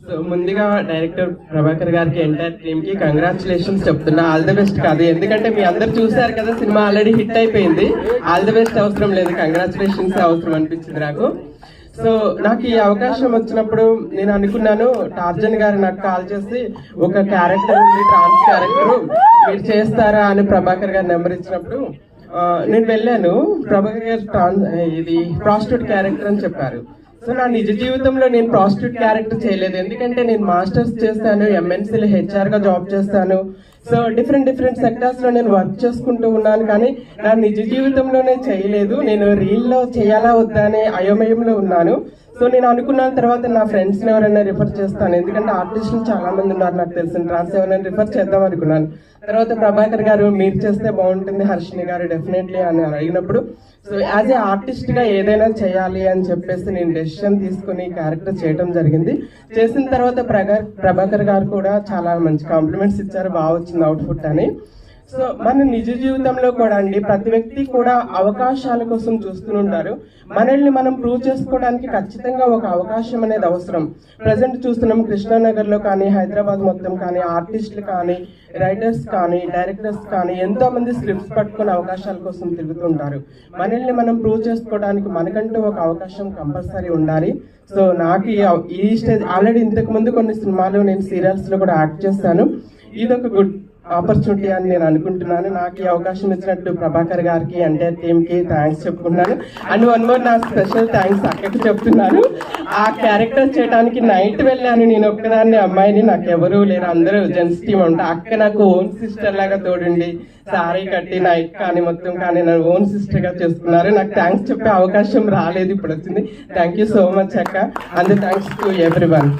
So ముందుగా director Prabhakar గారికి entire team కి కంగ్రాచులేషన్స్ చెప్తున్నా. ఆల్ ది బెస్ట్ కాదు, ఎందుకంటే మీ అందరు చూసారు కదా, సినిమా ఆల్రెడీ హిట్ అయిపోయింది. ఆల్ ది బెస్ట్ అవసరం లేదు, కంగ్రాచులేషన్స్ అవసరం అనిపించింది నాకు. సో నాకు ఈ అవకాశం వచ్చినప్పుడు నేను అనుకున్నాను, టార్జన్ గారు నాకు కాల్ చేసి ఒక క్యారెక్టర్ ఉంది, ట్రాన్స్ క్యారెక్టర్, మీరు చేస్తారా అని ప్రభాకర్ గారు నెంబర్ ఇచ్చినప్పుడు నేను వెళ్ళాను. ప్రభాకర్ గారు ఇది ప్రాస్టిట్యూట్ క్యారెక్టర్ అని చెప్పారు. సో నా నిజ జీవితంలో నేను ప్రాస్టిట్యూట్ క్యారెక్టర్ చేయలేదు, ఎందుకంటే నేను మాస్టర్స్ చేస్తాను, ఎంఎన్సీలో హెచ్ఆర్ గా జాబ్ చేస్తాను. సో డిఫరెంట్ సెక్టర్స్ లో నేను వర్క్ చేసుకుంటూ ఉన్నాను, కానీ నా నిజ జీవితంలోనే చేయలేదు. నేను రీల్ లో చేయాలా వద్దా అనే అయోమయంలో ఉన్నాను. సో నేను అనుకున్న తర్వాత నా ఫ్రెండ్స్ ని ఎవరైనా రిఫర్ చేస్తాను, ఎందుకంటే ఆర్టిస్టులు చాలా మంది ఉన్నారు నాకు తెలిసిన, ట్రాన్స్ ఎవరైనా రిఫర్ చేద్దాం అనుకున్నాను. తర్వాత ప్రభాకర్ గారు మీరు చేస్తే బాగుంటుంది హర్షిని గారు డెఫినెట్లీ అని అడిగినప్పుడు, సో యాజ్ ఏ ఆర్టిస్ట్ గా ఏదైనా చేయాలి అని చెప్పేసి నేను డెసిషన్ తీసుకుని క్యారెక్టర్ చేయడం జరిగింది. చేసిన తర్వాత ప్రభాకర్ గారు కూడా చాలా మంచి కాంప్లిమెంట్స్ ఇచ్చారు, బాగా వచ్చింది అవుట్పుట్ అని. సో మన నిజ జీవితంలో కూడా అండి, ప్రతి వ్యక్తి కూడా అవకాశాల కోసం చూస్తుంటారు. మనల్ని మనం ప్రూవ్ చేసుకోవడానికి ఖచ్చితంగా ఒక అవకాశం అనేది అవసరం. ప్రజెంట్ చూస్తున్నాం కృష్ణానగర్ లో కానీ, హైదరాబాద్ మొత్తం కానీ, ఆర్టిస్టులు కానీ, రైటర్స్ కానీ, డైరెక్టర్స్ కానీ ఎంతో మంది స్క్రిప్ట్స్ పట్టుకుని అవకాశాల కోసం తిరుగుతుంటారు. మనల్ని మనం ప్రూవ్ చేసుకోవడానికి మనకంటూ ఒక అవకాశం కంపల్సరీ ఉండాలి. సో నాకు ఈ స్టేజ్ ఆల్రెడీ ఇంతకు ముందు కొన్ని సినిమాలు, నేను సీరియల్స్ లో కూడా యాక్ట్ చేస్తాను. ఇదొక గుడ్ ఆపర్చునిటీ అని నేను అనుకుంటున్నాను. నాకు ఈ అవకాశం ఇచ్చినట్టు ప్రభాకర్ గారికి అంటే టీమ్ కి థ్యాంక్స్ చెప్పుకున్నాను. అండ్ వన్ మోర్ నా స్పెషల్ థ్యాంక్స్ అక్కకి చెప్తున్నాను. ఆ క్యారెక్టర్ చేయడానికి నైట్ వెళ్ళాను, నేను ఒక్కదాన్ని, అమ్మాయిని, నాకు ఎవరు లేరు, అందరూ జెంట్స్ టీమ్ ఉంటా. అక్క నాకు ఓన్ సిస్టర్ లాగా తోడుండి సారీ కట్టి నైట్ కానీ మొత్తం కానీ నన్ను ఓన్ సిస్టర్ గా చేసుకున్నారు. నాకు థ్యాంక్స్ చెప్పే అవకాశం రాలేదు, ఇప్పుడు వచ్చింది. థ్యాంక్ యూ సో మచ్ అక్క, and thanks to every one.